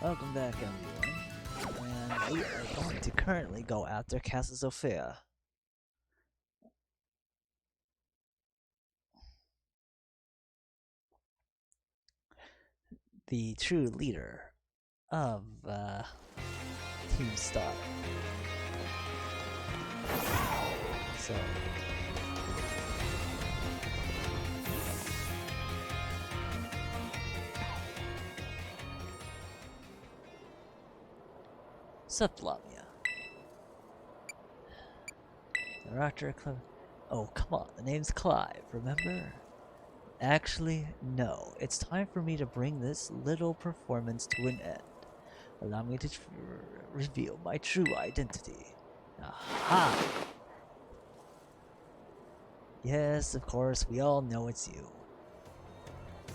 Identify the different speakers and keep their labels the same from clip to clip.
Speaker 1: Welcome back, everyone. And we are going to currently go after Cassiopeia, the true leader of Team Star. So, Sublamia. Director Clive. Oh, come on, the name's Clive, remember? Actually, no. It's time for me to bring this little performance to an end. Allow me to reveal my true identity. Aha! Yes, of course, we all know it's you.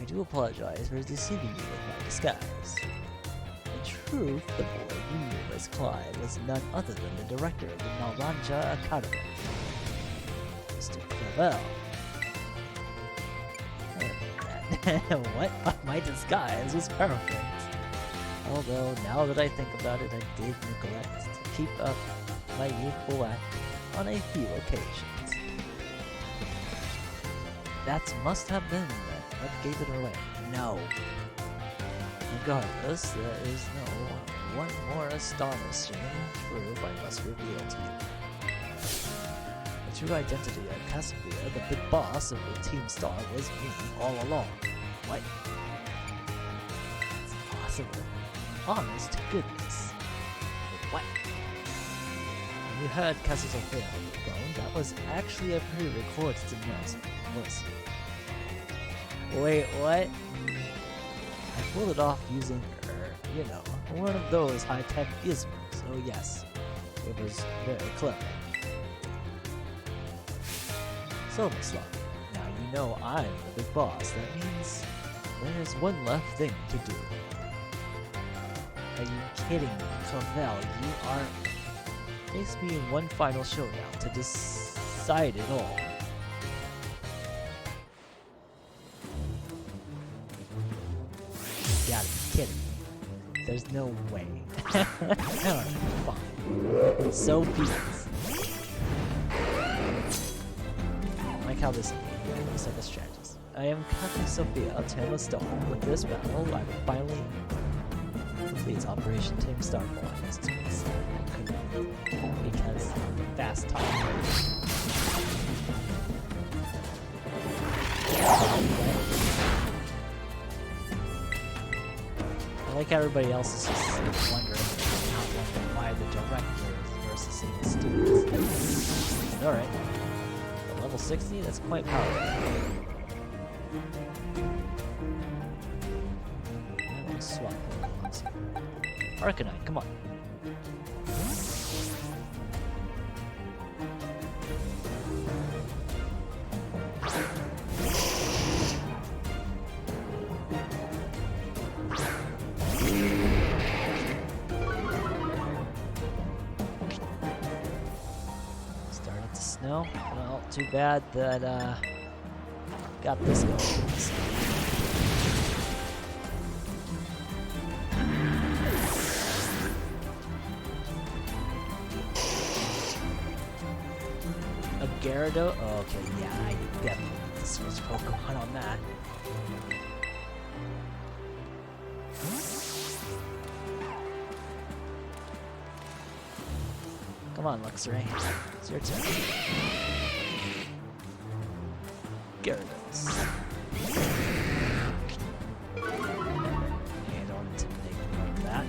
Speaker 1: I do apologize for deceiving you with my disguise. In truth, the boy you knew as Clyde was none other than the director of the Malanja Academy, Mr. Clavel. What? My disguise was perfect. Although, now that I think about it, I did neglect to keep up my youthful act on a few occasions. That must have been what gave it away. No. Regardless, there is one more astonishing truth I must reveal to you. The true identity of Cassiopeia, the big boss of the Team Star, was me all along. What? It's impossible. Honest to goodness. What? When you heard Cassiopeia on the phone, that was actually a pre-recorded voice. Wait, what? I pulled it off using, one of those high-tech gizmos. Oh yes, it was very clever. So, Miss Locke, now you know I'm the big boss. That means there's one left thing to do. Are you kidding me, Clavel? You aren't. Face me in one final showdown to decide it all. You gotta be kidding me. There's no way. Alright, fine. So be it. I like how this looks like a strategist. I am Cassiopeia, Tama Star. With this battle, I will finally complete Operation Team Star Alliance. Because fast talk. I like everybody else is just wondering why the director versus the students. Alright. Level 60? That's quite powerful. I want to swap Pokemons. Arcanine, come on. Started to snow. Well, too bad that got this going. Gyarados? Oh, okay, yeah, I definitely need to switch Pokemon on that. Come on, Luxray. It's your turn. Gyarados. Okay, don't intimidate me like that.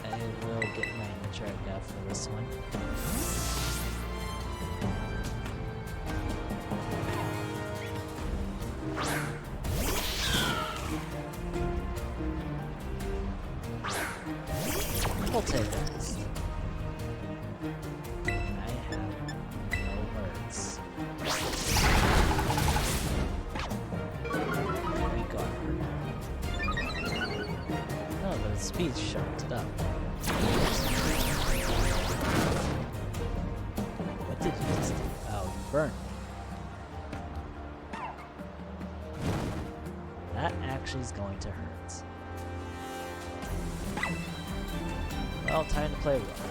Speaker 1: I will get my inventory now for this one. We'll take this. I have no words. speed shut it up. What did you just do? Oh, you burned me. That actually is going to hurt. Well, time to play rough.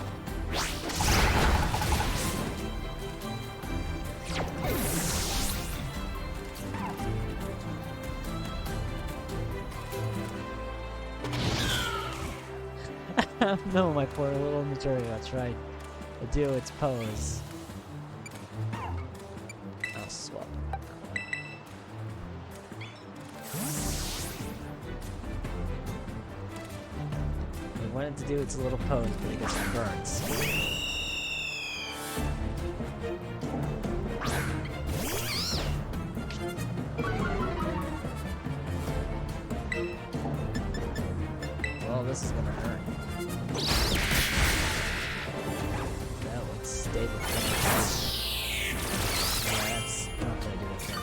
Speaker 1: No, my poor little Materia tried to do its pose. I'll swap. It wanted to do its little pose, but it gets burns. Well, this is gonna hurt. That would stay with me. Yeah, that's not gonna do anything.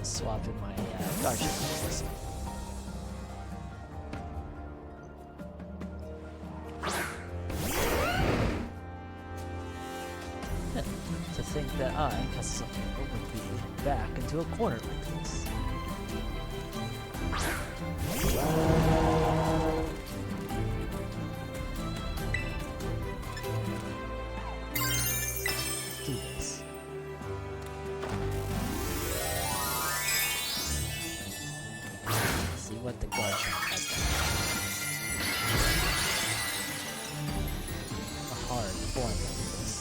Speaker 1: Swapping my guard shield. To think that I, Cassiopeia, would be back into a corner like this. Let's do this. What the guard shot has done. A hard form of this.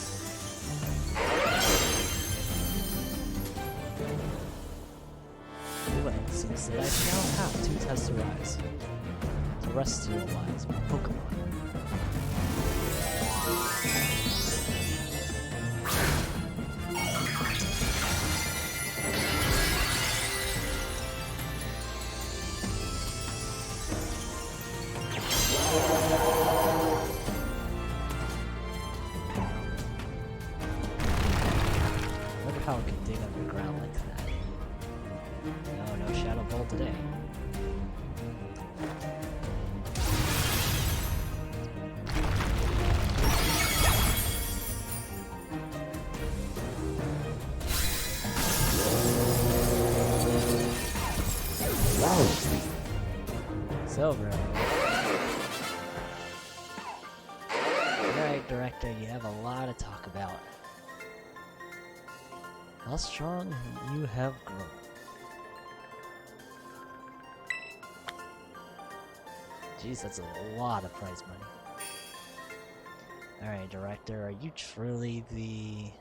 Speaker 1: Well, it seems that I shall have to test the rest of your lives with Pokemon. How it can dig underground like that. No Shadow Ball today. Silver. Alright, Director, you have a lot to talk about. How strong you have grown. Jeez, that's a lot of prize money. Alright, Director, are you truly the...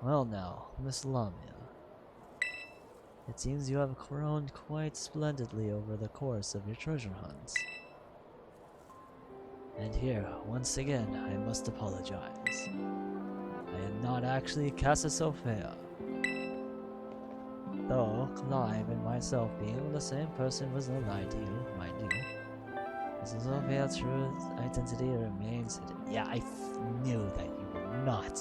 Speaker 1: Well now, Miss Lamia. It seems you have grown quite splendidly over the course of your treasure hunts. And here, once again, I must apologize. I am not actually Cassiopeia. Though Clive and myself being the same person was no lie to you, mind you. Cassiopeia's true identity remains hidden. Yeah, I knew that you were not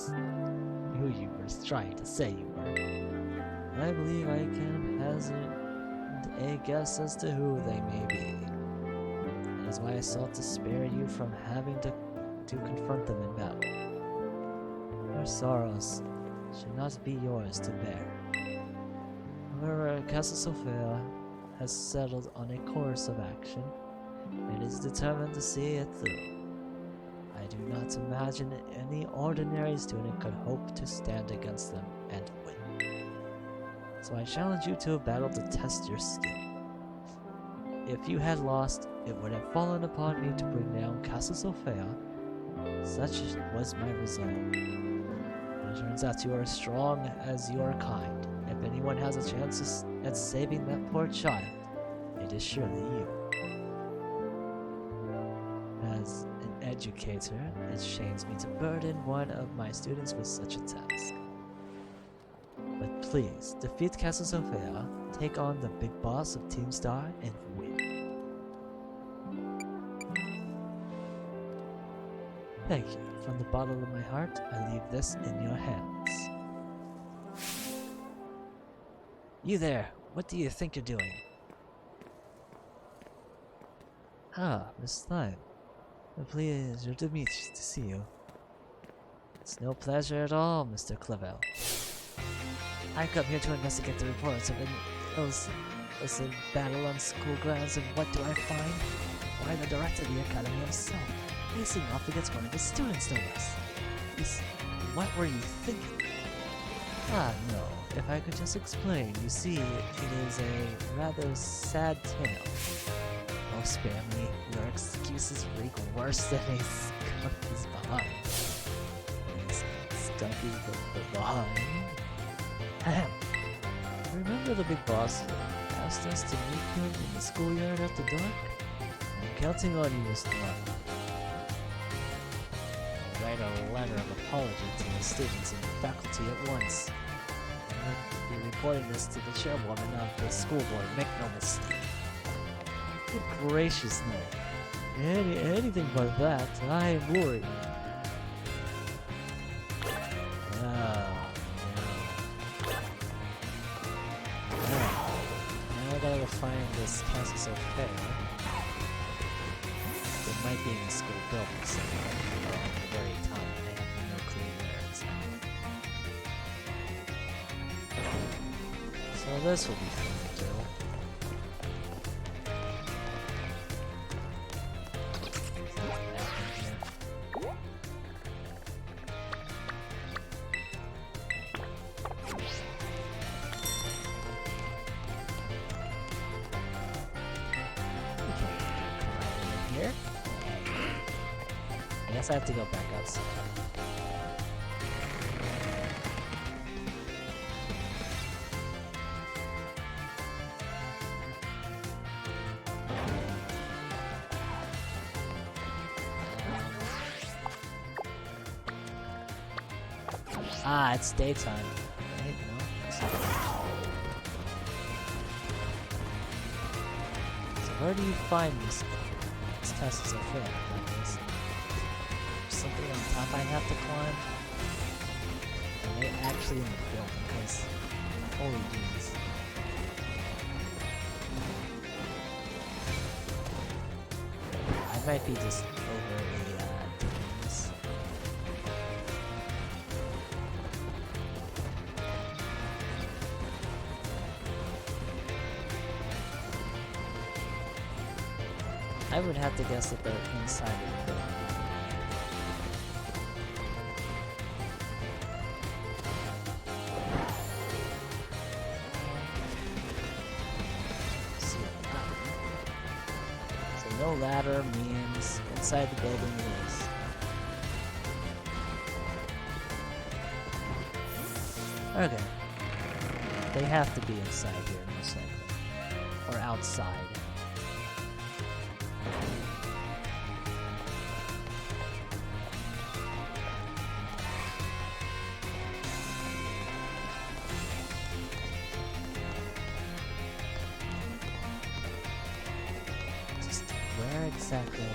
Speaker 1: who you were trying to say you were. And I believe I can hazard a guess as to who they may be. That is why I sought to spare you from having to confront them in battle. Your sorrows should not be yours to bear. However, Cassiopeia has settled on a course of action and is determined to see it through. I do not imagine any ordinary student could hope to stand against them and win. So I challenge you to a battle to test your skill. If you had lost, it would have fallen upon me to bring down Cassiopeia. Such was my resolve. It turns out you are as strong as you are kind. If anyone has a chance and saving that poor child, it is surely you. As an educator, it shames me to burden one of my students with such a task. But please, defeat Cassiopeia, take on the big boss of Team Star, and win. Thank you. From the bottom of my heart, I leave this in your hands. You there, what do you think you're doing? Ah, Miss Slime. A pleasure to see you. It's no pleasure at all, Mr. Clavel. I come here to investigate the reports of an illicit battle on school grounds, and what do I find? Why, the director of the academy himself, facing off against one of his students, no less. What were you thinking? Ah, no. If I could just explain, you see, it is a rather sad tale. Oh, spare me. Your excuses reek worse than a skunky's behind. Skunky's behind? Ahem. Remember the big boss asked us to meet him in the schoolyard after dark? I'm counting on you, Mr. Martin. I'll write a letter of apology to the students and the faculty at once. I'll be reporting this to the chairwoman of the school board, make no mistake. Good gracious, no. Anything but that, I am worried. Now I gotta go find this Cassiopeia. It might be in the school building somewhere, or on the very top. I have no clue where it's at. So this will be fun to do. I guess I have to go back outside. Ah, it's daytime. Right? No? So where do you find this Cassiopeia? Something on top I have to climb? Are they actually in the building? Because, holy jeez. I might be just overly doing this. I would have to guess that they're inside of the building. No ladder means inside the building it is. Okay. They have to be inside here, most likely. Or outside. Where exactly are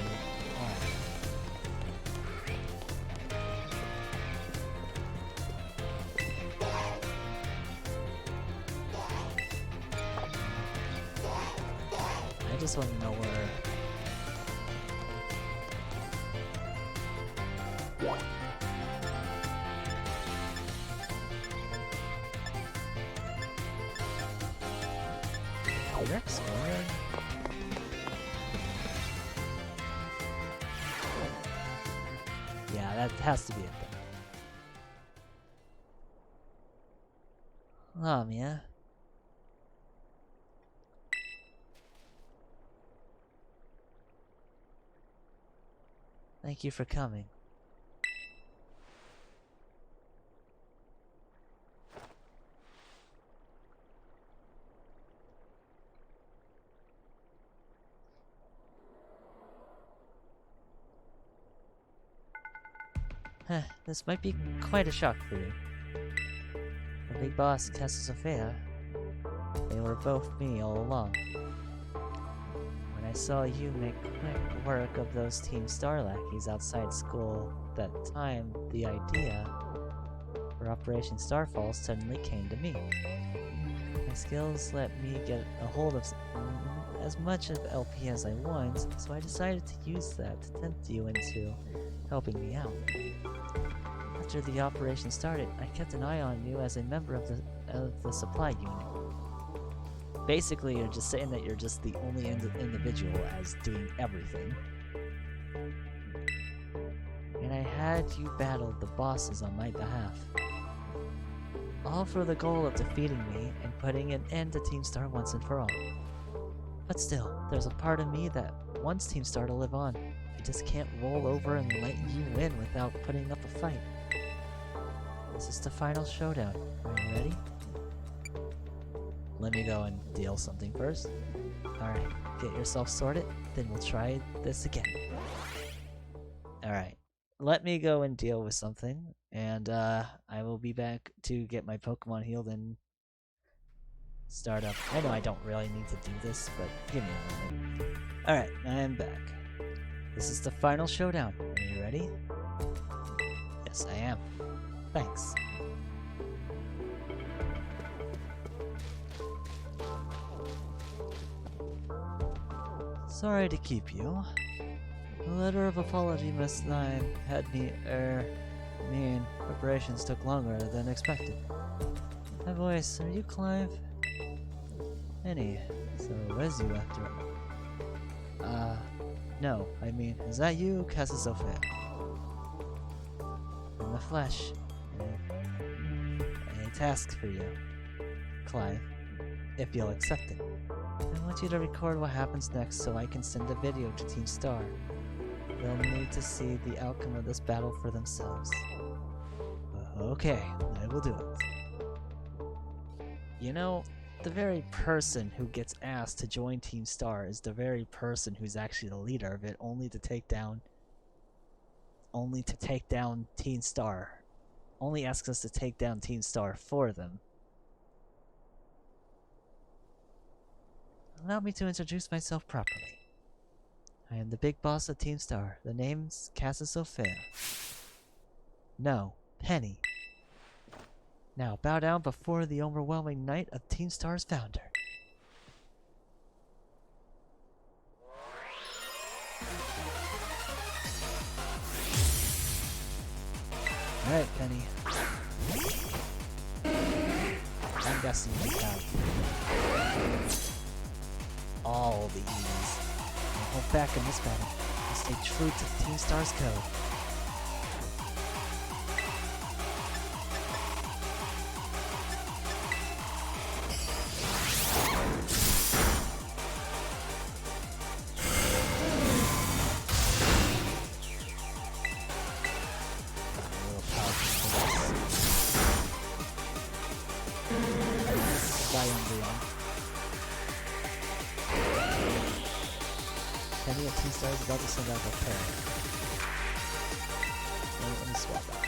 Speaker 1: I just want to know where... You're exploring? Yeah, that has to be it then. Oh, yeah. Thank you for coming. This might be quite a shock for you. The big boss, Cassiopeia, they were both me all along. When I saw you make quick work of those Team Star lackeys outside school that time, the idea for Operation Starfall suddenly came to me. My skills let me get a hold of as much of LP as I want, so I decided to use that to tempt you into helping me out. After the operation started, I kept an eye on you as a member of the supply unit. Basically, you're just saying that you're just the only individual as doing everything. And I had you battle the bosses on my behalf. All for the goal of defeating me and putting an end to Team Star once and for all. But still, there's a part of me that wants Team Star to live on. I just can't roll over and let you win without putting up a fight. This is the final showdown. Are you ready? Let me go and deal something first. Alright, get yourself sorted, then we'll try this again. Alright, let me go and deal with something, and I will be back to get my Pokemon healed and start up. I know I don't really need to do this, but give me a moment. Alright, I am back. This is the final showdown. Are you ready? Yes, I am. Thanks. Sorry to keep you. The letter of apology Miss Nine had me mean preparations took longer than expected. My voice, are you Clive? Penny, so was you after all? No, I mean, is that you, Cassiopeia? In the flesh. A task for you, Clive, if you'll accept it. I want you to record what happens next so I can send a video to Team Star. They'll need to see the outcome of this battle for themselves. Okay, I will do it. You know, the very person who gets asked to join Team Star is the very person who's actually the leader of it, only to take down Team Star. Only asks us to take down Team Star for them. Allow me to introduce myself properly. I am the big boss of Team Star. The name's Cassiopeia. No, Penny. Now bow down before the overwhelming might of Team Star's founder. Alright, Penny. I'm guessing you have all the E's. Don't hold back in this battle. I'll stay true to Team Star's code. Penny of Team Star is about to send out a pair. Let me swap that.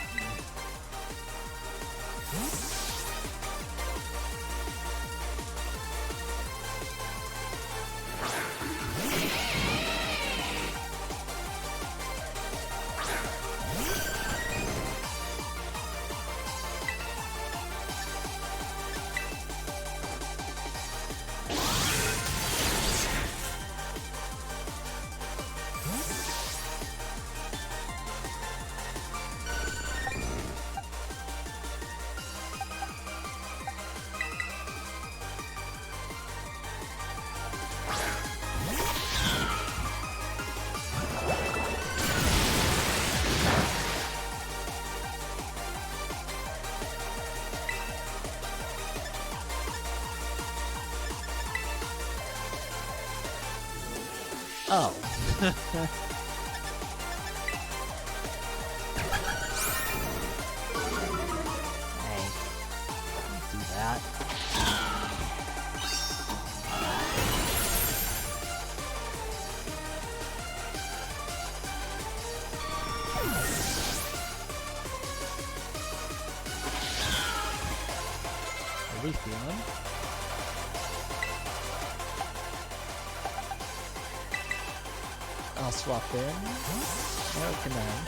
Speaker 1: Oh. Hey. Don't do that. Leafeon. I'll swap in. Aerocanine.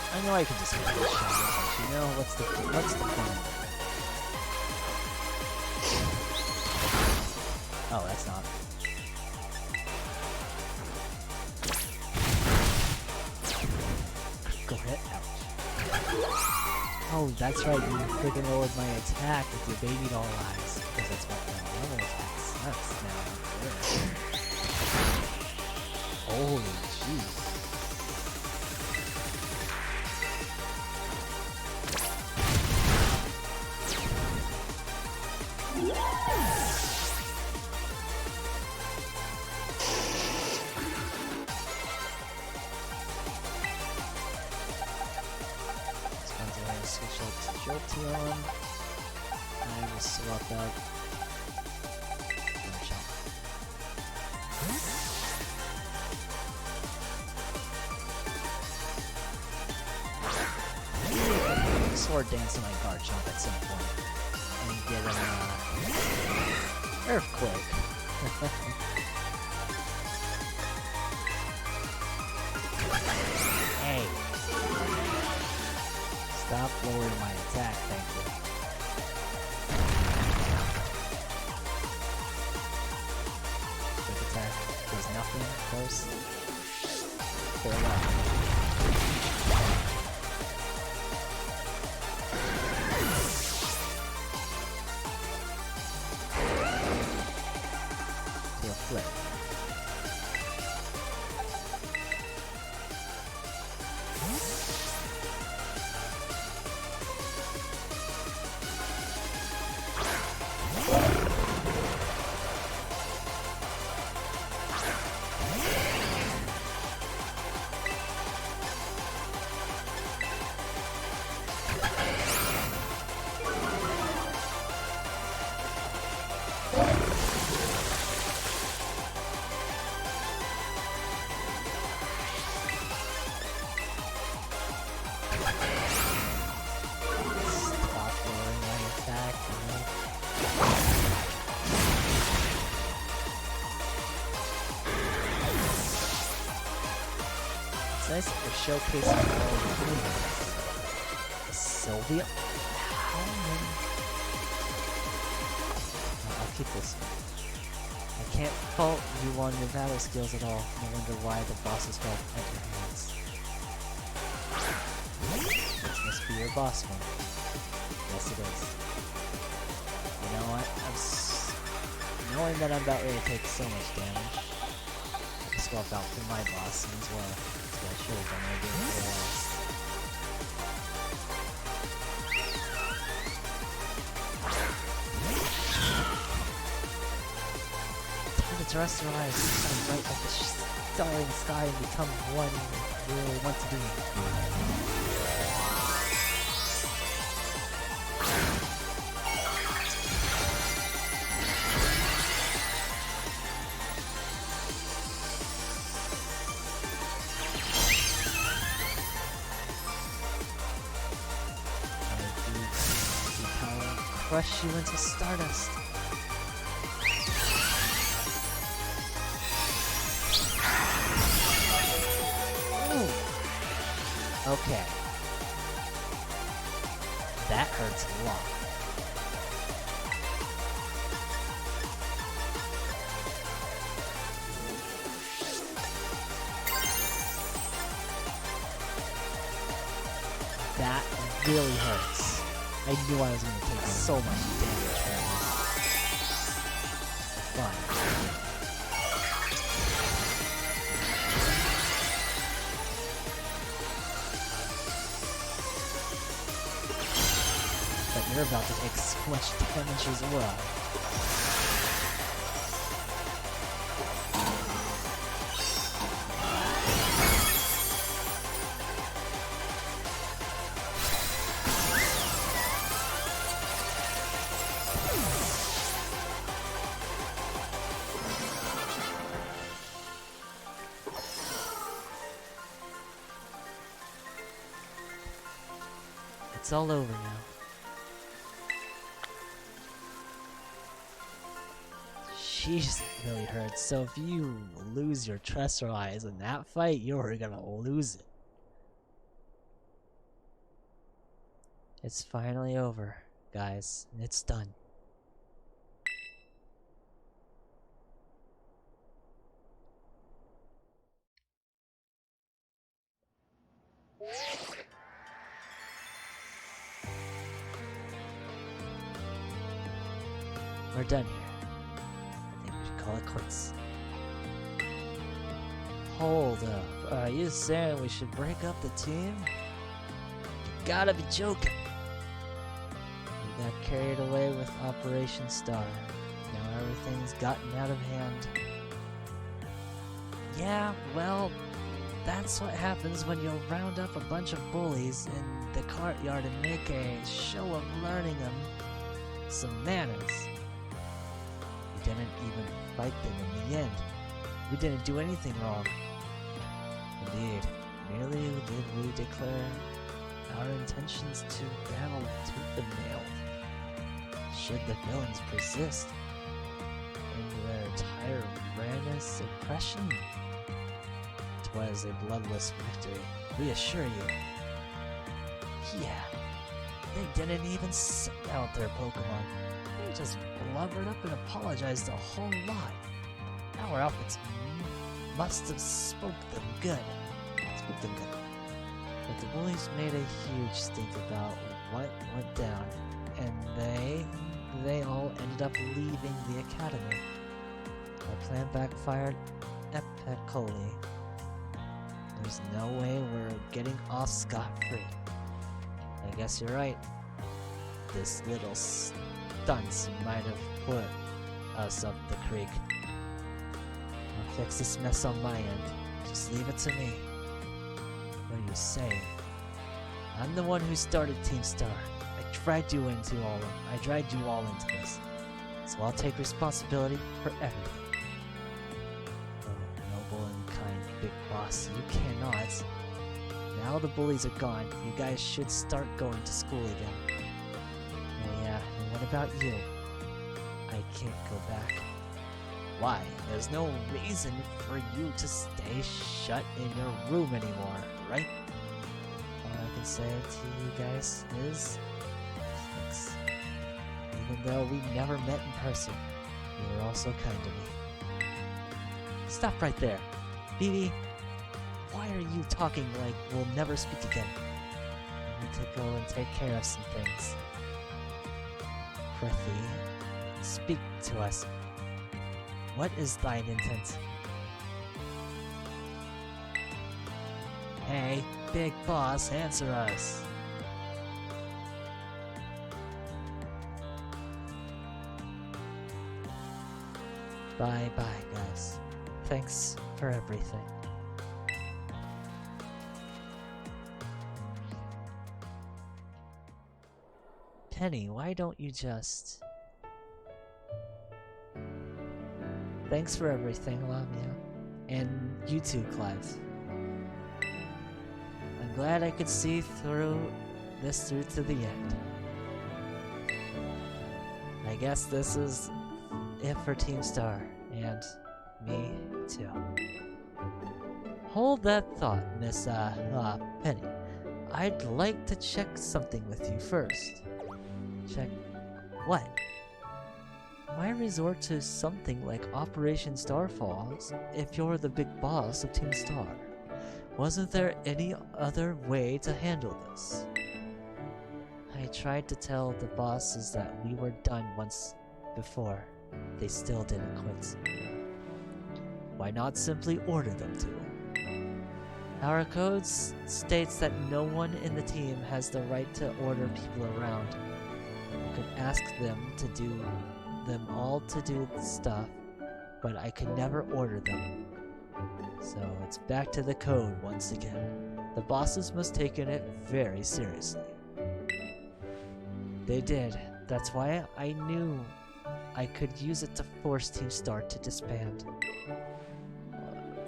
Speaker 1: I know I can just get this shot, but you know what's the point? Oh, that's not. Go hit. Ouch. Oh, that's right. You freaking lowered my attack with your baby doll eyes, because that's what my normal attack sucks now. Holy jeez. Switch out to Jolteon. I will swap out Garchomp. Sword dance to my Garchomp at some point and get an Earthquake. Hey. Stop lowering my attack, thank you. Quick attack does nothing, of course. Farewell. To a flip. It's nice that they're showcasing all the movements. Sylvia? How many? No, I'll keep this one. I can't fault you on your battle skills at all. No wonder why the bosses fell at your hands. This must be your boss one. Yes, it is. You know what? Knowing that I'm about ready to take so much damage, I swap out for my boss as well. So I should have done what I did before else. Time to terrestrialize, shine bright like the starry sky and become one you really want to be. Crush you into stardust. Ooh. Okay. That hurts a lot. That really hurts. I knew I was going to take so much damage from this. Fine. But you're about to take so much damage as well. It's all over now. Jeez, it really hurts. So if you lose your Tresor eyes in that fight, you're gonna lose it. It's finally over, guys. And it's done. We're done here. I think we should call it quits. Hold up. Are you saying we should break up the team? You gotta be joking. We got carried away with Operation Star. Now everything's gotten out of hand. Yeah, well, that's what happens when you round up a bunch of bullies in the courtyard and make a show of learning them some manners. We didn't even fight them in the end. We didn't do anything wrong. Indeed, merely did we declare our intentions to battle tooth and nail. Should the villains persist in their tyrannous oppression, 'twas a bloodless victory, we assure you. Yeah, they didn't even send out their Pokemon. They just blubbered up and apologized a whole lot. Our outfits must have spoke them good. But the bullies made a huge stink about what went down, and they all ended up leaving the academy. Our plan backfired epically. There's no way we're getting off scot-free. I guess you're right. This little stunts might have put us up the creek. I'll fix this mess on my end. Just leave it to me. What are you saying? I'm the one who started Team Star. I dragged you all into this. So I'll take responsibility for everything. Oh, noble and kind big boss, you cannot. Now the bullies are gone, you guys should start going to school again. Oh yeah, and what about you? I can't go back. Why? There's no reason for you to stay shut in your room anymore, right? All I can say to you guys is thanks. Even though we never met in person, you were also kind to me. Stop right there. BB, why are you talking like we'll never speak again? We need to go and take care of some things. Prithy, speak to us. What is thine intent? Hey, big boss, answer us. Bye, guys. Thanks for everything. Penny, why don't you just... Thanks for everything, Lamia. And you too, Clive. I'm glad I could see through to the end. I guess this is it for Team Star, and me too. Hold that thought, Miss Penny. I'd like to check something with you first. Check what? Why resort to something like Operation Starfalls if you're the big boss of Team Star? Wasn't there any other way to handle this? I tried to tell the bosses that we were done once before. They still didn't quit. Why not simply order them to? Our code states that no one in the team has the right to order people around. You could ask them all to do stuff, but I could never order them. So it's back to the code once again. The bosses must have taken it very seriously. They did, That's why I knew I could use it to force Team Star to disband.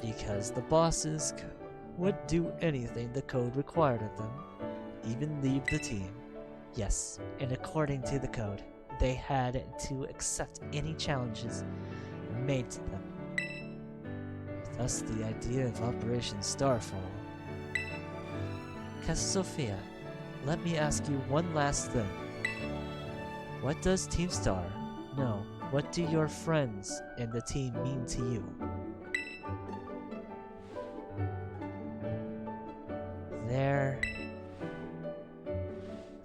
Speaker 1: Because the bosses would do anything the code required of them, even leave the team. Yes, and according to the code, they had to accept any challenges made to them. Thus the idea of Operation Starfall. Cassiopeia, let me ask you one last thing. What does Team Star, no, what do your friends and the team mean to you?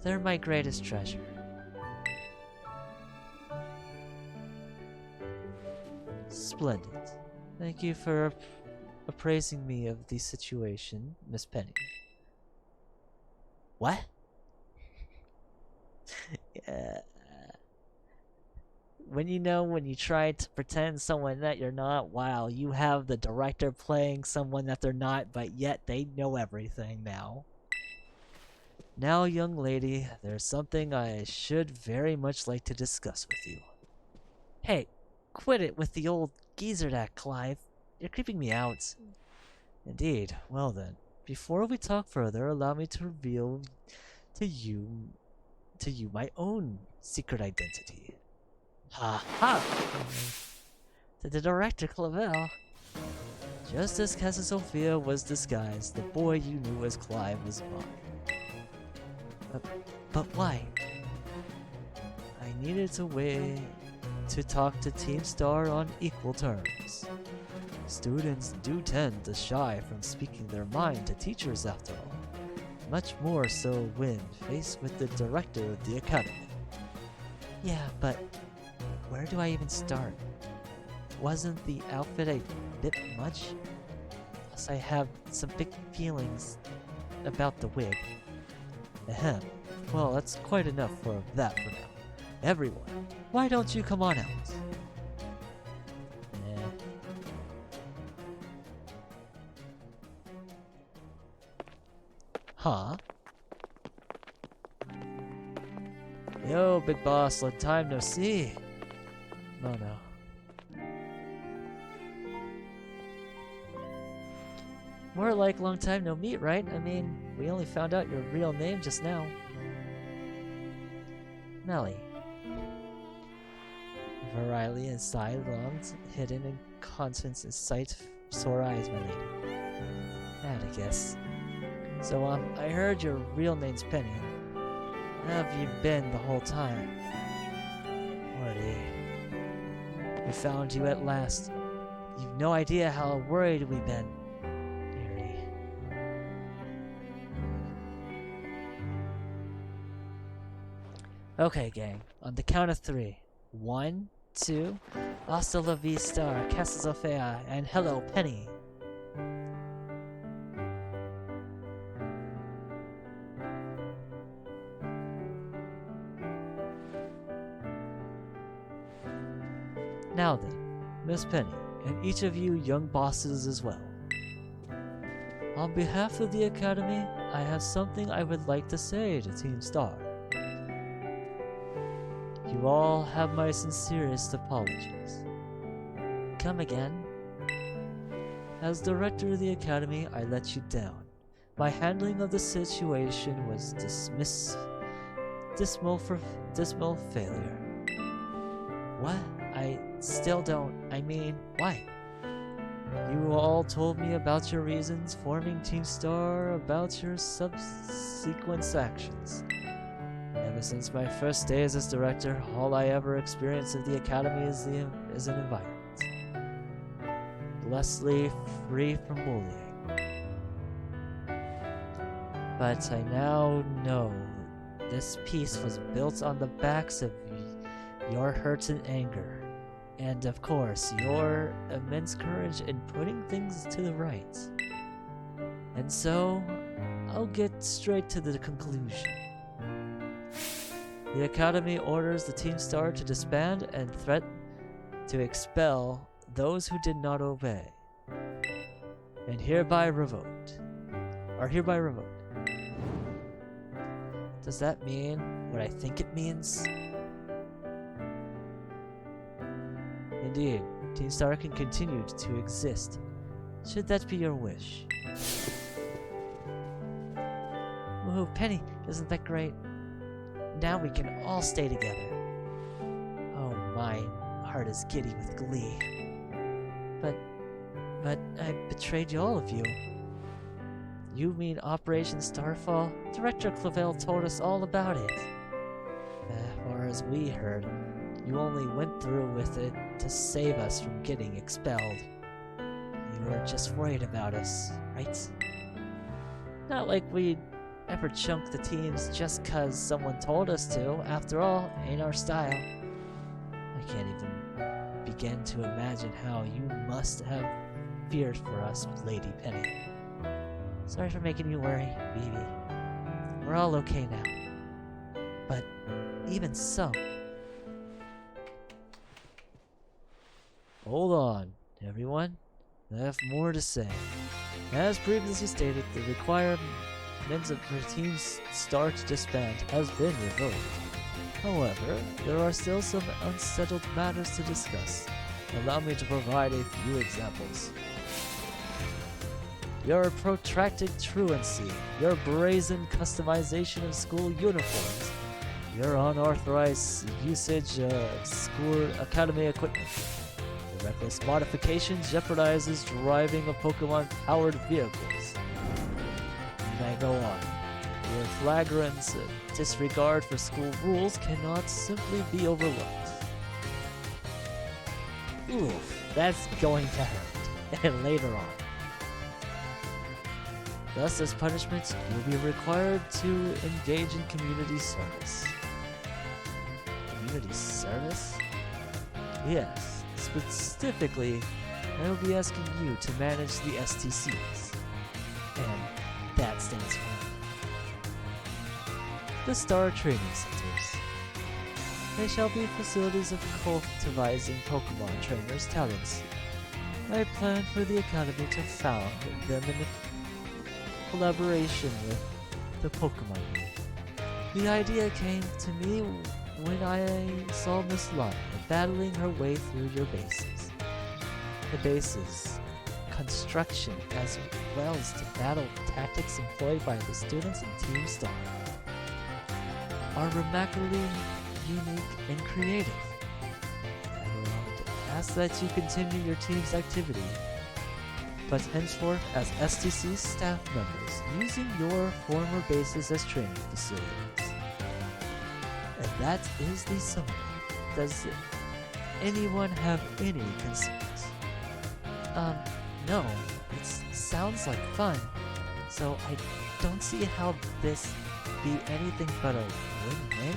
Speaker 1: They're my greatest treasure. Splendid. Thank you for appraising me of the situation, Miss Penny. What? When you try to pretend someone that you're not, wow, you have the director playing someone that they're not, but yet they know everything now. Now, young lady, there's something I should very much like to discuss with you. Hey, quit it with the old geezer that, Clive. You're creeping me out. Indeed. Well then, before we talk further, allow me to reveal to you my own secret identity. Ha ha! To the director, Clavel. Just as Cassiopeia was disguised, the boy you knew as Clive was mine. But why? I needed a way to talk to Team Star on equal terms. Students do tend to shy from speaking their mind to teachers after all. Much more so when faced with the director of the academy. Yeah, but where do I even start? Wasn't the outfit a bit much? Plus I have some big feelings about the wig. Ahem. Well, that's quite enough for that for now. Everyone, why don't you come on out? Huh? Yo, big boss, long time no see. Oh no. More like long time no meet, right? I mean, we only found out your real name just now. Melly. Variety and side lungs hidden in contents in sight, sore eyes, my lady. That I guess. So, I heard your real name's Penny. How have you been the whole time? Lordy. We found you at last. You've no idea how worried we've been. Eerie. Okay, gang. On the count of 3. 1, 2, hasta la vista, Cassiopeia, and hello, Penny. Now then, Miss Penny, and each of you young bosses as well. On behalf of the Academy, I have something I would like to say to Team Star. You all have my sincerest apologies. Come again. As director of the Academy, I let you down. My handling of the situation was dismal failure. What? I still don't. I mean, why? You all told me about your reasons forming Team Star, about your subsequent actions. Ever since my first days as director, all I ever experienced at the Academy is an environment. Blessedly free from bullying. But I now know this peace was built on the backs of your hurt and anger. And of course, your immense courage in putting things to the right. And so, I'll get straight to the conclusion. The Academy orders the Team Star to disband and threaten to expel those who did not obey. And hereby revoked. Does that mean what I think it means? indeed. Team Star can continue to exist, should that be your wish. Woohoo, Penny, isn't that great? Now we can all stay together. Oh, my heart is giddy with glee. But I betrayed all of you. You mean Operation Starfall? Director Clavel told us all about it. As far as we heard, you only went through with it to save us from getting expelled. You were just worried about us, right? Not like we'd ever chunk the teams just cause someone told us to. After all, ain't our style. I can't even begin to imagine how you must have feared for us, Lady Penny. Sorry for making you worry, baby. We're all okay now. But even so... Hold on, everyone. I have more to say. As previously stated, the requirements for Team Star to disband has been revoked. However, there are still some unsettled matters to discuss. Allow me to provide a few examples. Your protracted truancy, your brazen customization of school uniforms, your unauthorized usage of school academy equipment, the reckless modification jeopardizes driving of Pokemon-powered vehicles. And I go on. Your flagrant disregard for school rules cannot simply be overlooked. Oof, that's going to hurt. And later on. Thus, as punishment, you'll be required to engage in community service. Community service? Yes, specifically, I will be asking you to manage the STCs. And that stands for the Star Training Centers. They shall be facilities of cultivizing Pokemon trainers' talents. I plan for the Academy to found them in collaboration with the Pokemon League. The idea came to me when I saw Miss Lavia battling her way through your bases. The bases, construction, as well as the battle tactics employed by the students in Team Star are remarkably unique and creative. I would ask that you continue your team's activity, but henceforth as STC staff members, using your former bases as training facilities. And that is the summary. Does anyone have any concerns? No. It sounds like fun, so I don't see how this be anything but a win-win?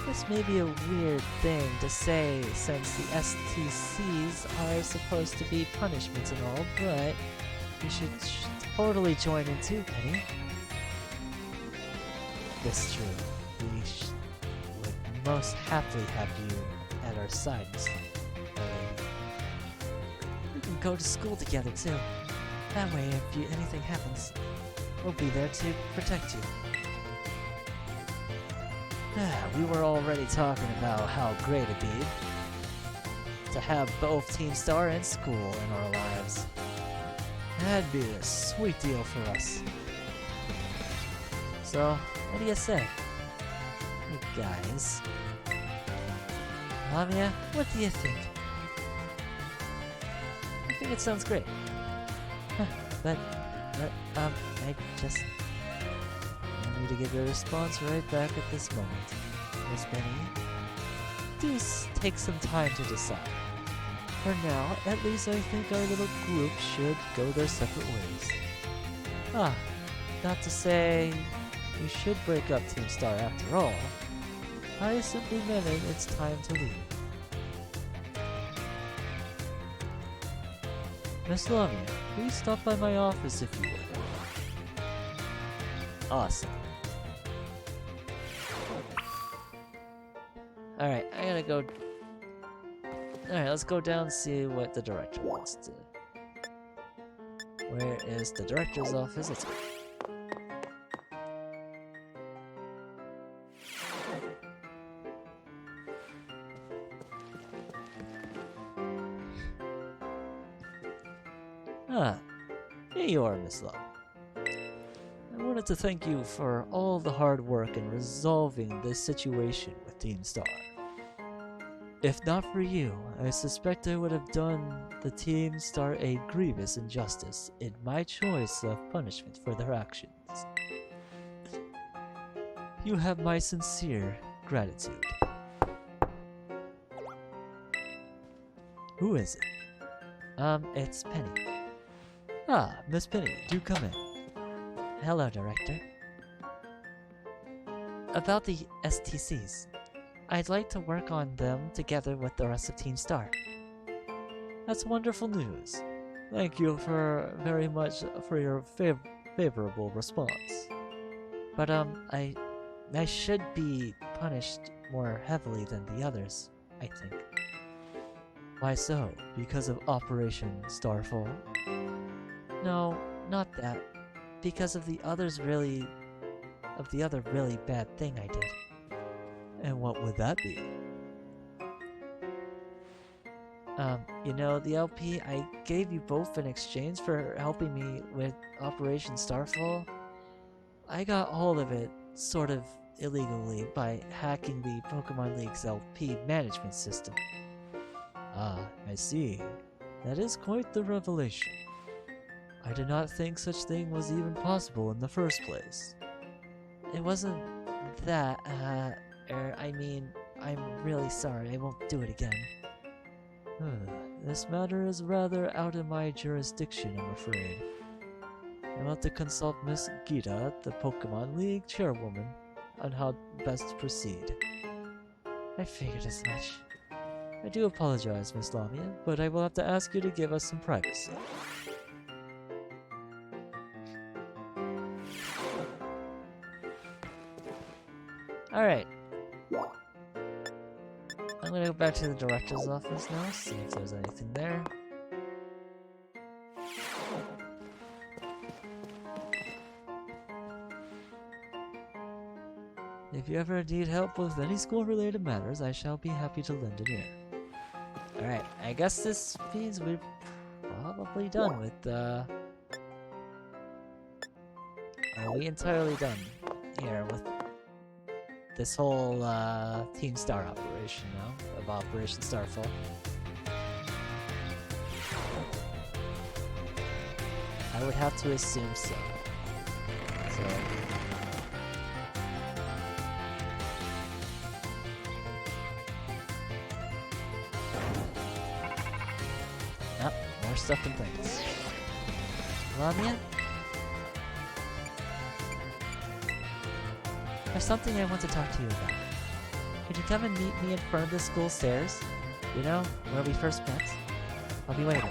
Speaker 1: This may be a weird thing to say since the STCs are supposed to be punishments and all, but you should totally join in too, Penny. That's true. We would most happily have you at our side, Miss Lady. We can go to school together too. That way, if anything happens, we'll be there to protect you. We were already talking about how great it'd be to have both Team Star and school in our lives. That'd be a sweet deal for us. So, what do you say? You guys. Lavia, what do you think? I think it sounds great. But, I just... I need to get your response right back at this moment. Miss Penny, do take some time to decide. For now, at least I think our little group should go their separate ways. Not to say we should break up Team Star after all. I simply meant it's time to leave. Miss Lavia, please stop by my office if you would. Awesome. Alright, I gotta go... Alright, let's go down and see what the director wants to... Where is the director's office? Let's go. Ah, here you are, Miss Love. I wanted to thank you for all the hard work in resolving this situation with Team Star. If not for you, I suspect I would have done the Team Star a grievous injustice in my choice of punishment for their actions. You have my sincere gratitude. Who is it? It's Penny. Ah, Miss Penny, do come in. Hello, Director. About the STCs. I'd like to work on them together with the rest of Team Star. That's wonderful news. Thank you very much for your favorable response. But I should be punished more heavily than the others, I think. Why so? Because of Operation Starfall? No, not that. Because of the other really bad thing I did. And what would that be? You know, the LP I gave you both in exchange for helping me with Operation Starfall, I got hold of it sort of illegally by hacking the Pokemon League's LP management system. Ah, I see. That is quite the revelation. I did not think such thing was even possible in the first place. It wasn't that, I mean, I'm really sorry, I won't do it again. This matter is rather out of my jurisdiction, I'm afraid. I'll have to consult Miss Gita, the Pokemon League chairwoman, on how best to proceed. I figured as much. I do apologize, Miss Lamia, but I will have to ask you to give us some privacy. Alright. I'm gonna go back to the director's office now, see if there's anything there. If you ever need help with any school-related matters, I shall be happy to lend an ear. Alright, I guess this means we're probably done with, Are we entirely done here with this whole, Team Star operation now, of Operation Starfall? I would have to assume so. So... oh, more stuff and things. Lamia? There's something I want to talk to you about. Could you come and meet me in front of the school stairs? You know, where we first met? I'll be waiting.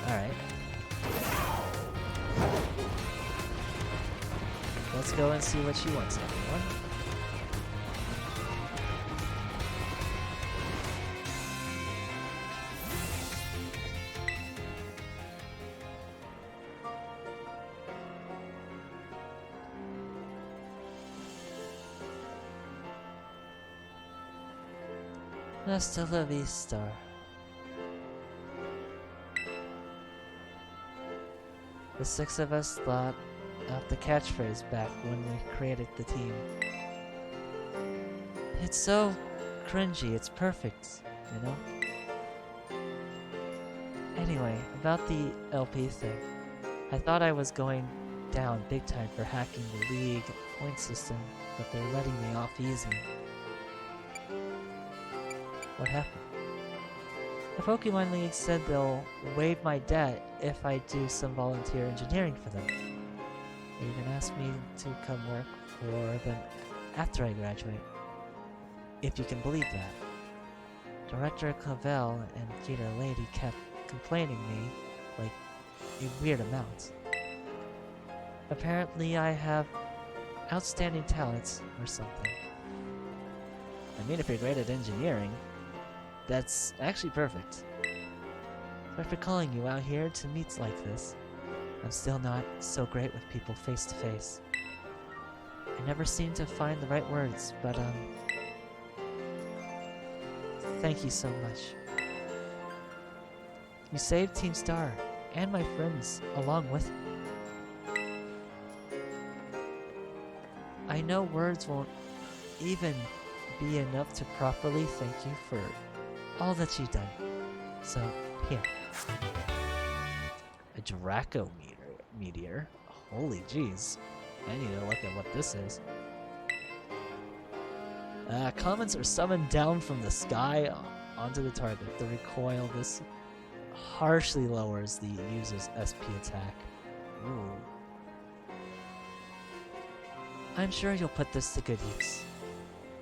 Speaker 1: Alright. Let's go and see what she wants, everyone. Hasta la vista. The six of us thought of the catchphrase back when we created the team. It's so cringy, it's perfect, you know? Anyway, about the LP thing. I thought I was going down big time for hacking the league point system, but they're letting me off easy. What happened? The Pokemon League said they'll waive my debt if I do some volunteer engineering for them. They even asked me to come work for them after I graduate. If you can believe that. Director Clavel and Gita Lady kept complaining me like a weird amount. Apparently I have outstanding talents or something. I mean, if you're great at engineering, that's actually perfect. Sorry for calling you out here to meets like this. I'm still not so great with people face to face. I never seem to find the right words, but thank you so much. You saved Team Star, and my friends along with me. I know words won't even be enough to properly thank you for all that you've done. So, here. A Draco meteor? Holy jeez. I need to look at what this is. Comets are summoned down from the sky onto the target. The recoil, this harshly lowers the user's SP attack. Ooh. I'm sure you'll put this to good use.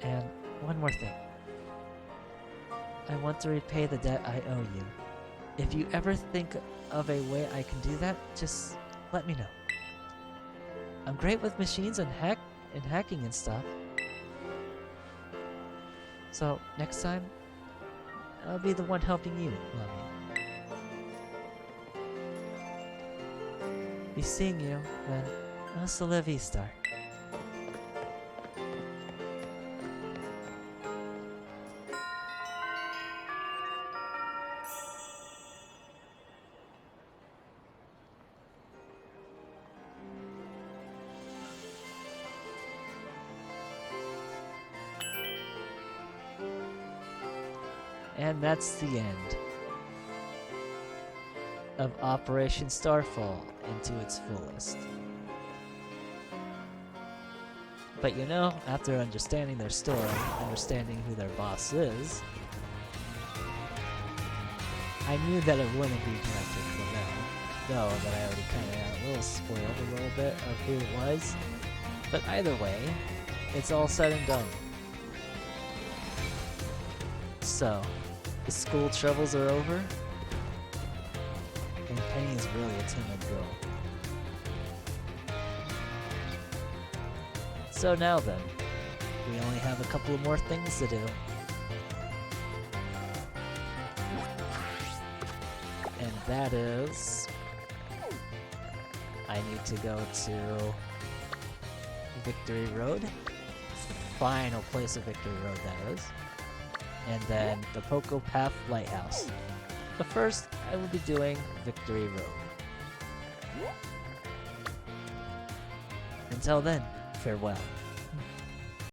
Speaker 1: And one more thing. I want to repay the debt I owe you. If you ever think of a way I can do that, just let me know. I'm great with machines and hacking and stuff. So, next time, I'll be the one helping you, Mommy. Be seeing you, then hasta la vista. And that's the end of Operation Starfall into its fullest. But you know, after understanding their story, understanding who their boss is, I knew that it wouldn't be directed for them. Though that I already kind of got a little spoiled a little bit of who it was. But either way, it's all said and done. So, the school troubles are over, and Penny is really a timid girl. So now then, we only have a couple of more things to do. And that is... I need to go to Victory Road. Final place of Victory Road, that is. And then the Poco Path Lighthouse. But first, I will be doing Victory Road. Until then, farewell.